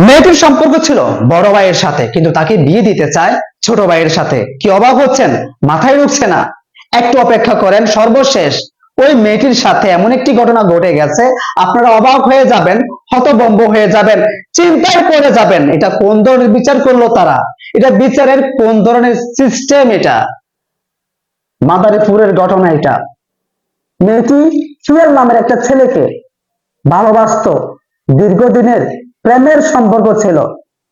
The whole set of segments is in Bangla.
মেয়েটির সম্পর্ক ছিল বড় ভাইয়ের সাথে, কিন্তু তাকে বিয়ে দিতে চায় ছোট ভাইয়ের সাথে। কি অবাক হচ্ছেন? মাথায় ঢুকছে না? একটু অপেক্ষা করেন, সর্বশেষ ওই মেয়েটির সাথে এমন একটি ঘটনা ঘটে গেছে, আপনারা অবাক হয়ে যাবেন, হতভম্ব হয়ে যাবেন, চিন্তায় পড়ে যাবেন। এটা কোন ধরনের বিচার করলো তারা? এটা বিচারের কোন ধরনের সিস্টেম? এটা মাদারীপুরের ঘটনা। এটা মেয়েটি সুয়েল নামের একটা ছেলেকে ভালোবাসত, দীর্ঘদিনের প্রেমের সম্পর্ক ছিল।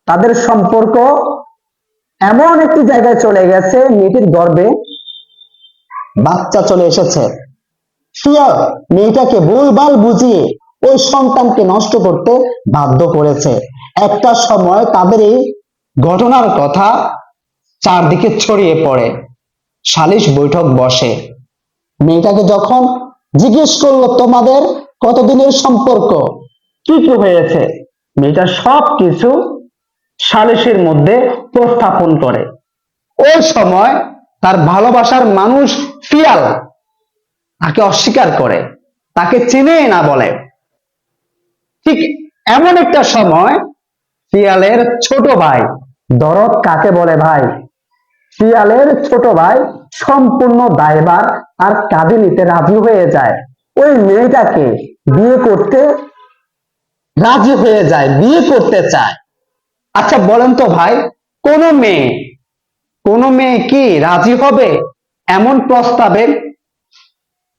তাদের সম্পর্ক এমন একটি জায়গায় চলে গেছে, মেয়েটির গর্ভে বাচ্চা চলে এসেছে। সুয়েল মেয়েটাকে ভুলভাল বুঝিয়ে ওই সন্তানকে নষ্ট করতে বাধ্য করেছে। একটা সময় তাদের এই ঘটনার কথা চারদিকে ছড়িয়ে পড়ে, সালিশ বৈঠক বসে। মেয়েটাকে যখন জিজ্ঞেস করলো, তোমাদের কতদিনের সম্পর্ক, কি কি হয়েছে, মেয়েটা সবকিছু সালিশের মধ্যে উপস্থাপন করে। ওই সময় তার ভালোবাসার মানুষ ফিয়াল তাকে অস্বীকার করে, তাকে চিনে না বলে। ঠিক এমন একটা সময় ফিয়ালের ছোট ভাই, দরদ কাকে বলে ভাই, ফিয়ালের ছোট ভাই সম্পূর্ণ দায়ভার আর কাঁধে নিতে রাজি হয়ে যায়। ওই মেয়েটাকে বিয়ে করতে রাজি হয়ে যায়, বিয়ে করতে চায়। আচ্ছা বলেন তো ভাই, কোন মেয়ে কি রাজি হবে এমন প্রস্তাবে?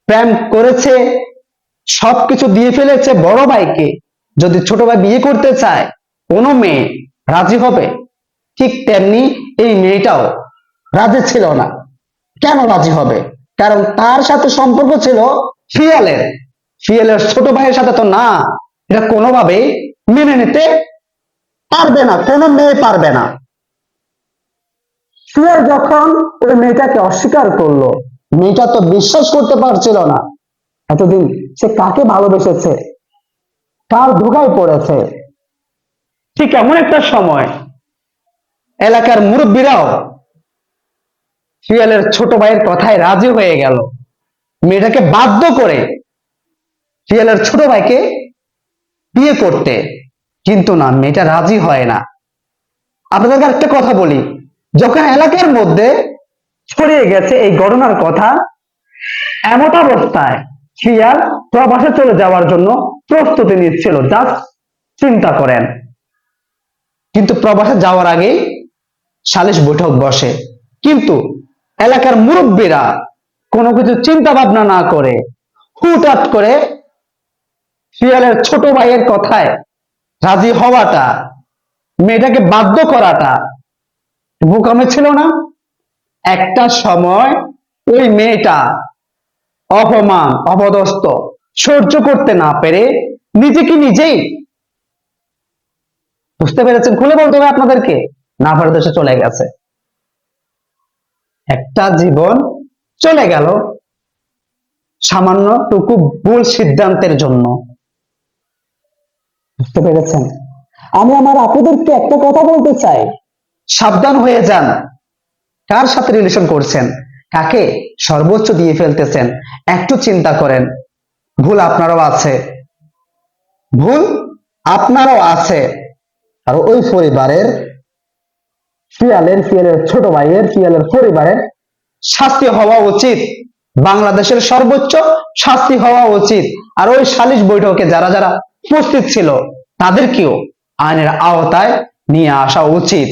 প্রেম করেছে, সবকিছু দিয়ে ফেলেছে বড় ভাইকে, যদি ছোট ভাই বিয়ে করতে চায়, কোন মেয়ে রাজি হবে? ঠিক তেমনি এই মেয়েটাও রাজি ছিল না। কেন রাজি হবে? কারণ তার সাথে সম্পর্ক ছিল ফিয়ালের, ফিয়ালের ছোট ভাইয়ের সাথে তো না। এটা কোনোভাবেই মেনে নিতে পারবে না, কোনো মেয়ে পারবে না। ফিয়াল যখন ওই মেয়েটাকে অস্বীকার করলো, মেয়েটা তো বিশ্বাস করতে পারছিল না। এতদিন সে কাকে ভালোবেসেছে, কার ধোঁকায় পড়েছে। ঠিক এমন একটা সময় এলাকার মুরব্বীরাও ফিয়ালের ছোট ভাইয়ের কথায় রাজি হয়ে গেল, মেয়েটাকে বাধ্য করে ফিয়ালের ছোট ভাইকে বিয়ে করতে। কিন্তু না, মেয়েটা রাজি হয় না। আপনাদেরকে একটা কথা বলি, যখন এলাকার মধ্যে ছড়িয়ে গেছে এই ঘটনার কথা, এমন অবস্থায় ফিয়াল প্রবাসে চলে যাওয়ার জন্য প্রস্তুতি নিচ্ছিল। জাস্ট চিন্তা করেন। কিন্তু প্রবাসে যাওয়ার আগে সালিশ বৈঠক বসে, কিন্তু এলাকার মুরব্বীরা কোনো কিছু চিন্তা ভাবনা না করে হুটহাট করে ফিয়ালের ছোট ভাইয়ের কথায় রাজি হওয়াটা, মেয়েটাকে বাধ্য করাটা বোকামে ছিল না? একটা সময় ওই মেয়েটা অপমান অপদস্থ সহ্য করতে না পেরে নিজেকে নিজেই, বুঝতে পেরেছেন, খুলে বলতে হবে আপনাদেরকে, না পারে দেশে চলে গেছে। একটা জীবন চলে গেল সামান্য টুকু ভুল সিদ্ধান্তের জন্য। বুঝতে পেরেছেন? আমি আমার আপুদেরকে একটা কথা বলতে চাই, সাবধান হয়ে যান। কার সাথে রিলেশন করছেন, কাকে সর্বোচ্চ দিয়ে ফেলতেছেন, একটু চিন্তা করেন। ভুল আপনারও আছে, ভুল আপনারও আছে। আর ওই পরিবারের ফিয়ালের ছোট ভাইয়ের, ফিয়ালের পরিবারের শাস্তি হওয়া উচিত, বাংলাদেশের সর্বোচ্চ শাস্তি হওয়া উচিত। আর ওই সালিশ বৈঠকে যারা যারা উপস্থিত ছিল তাদেরকেও আইনের আওতায় নিয়ে আসা উচিত।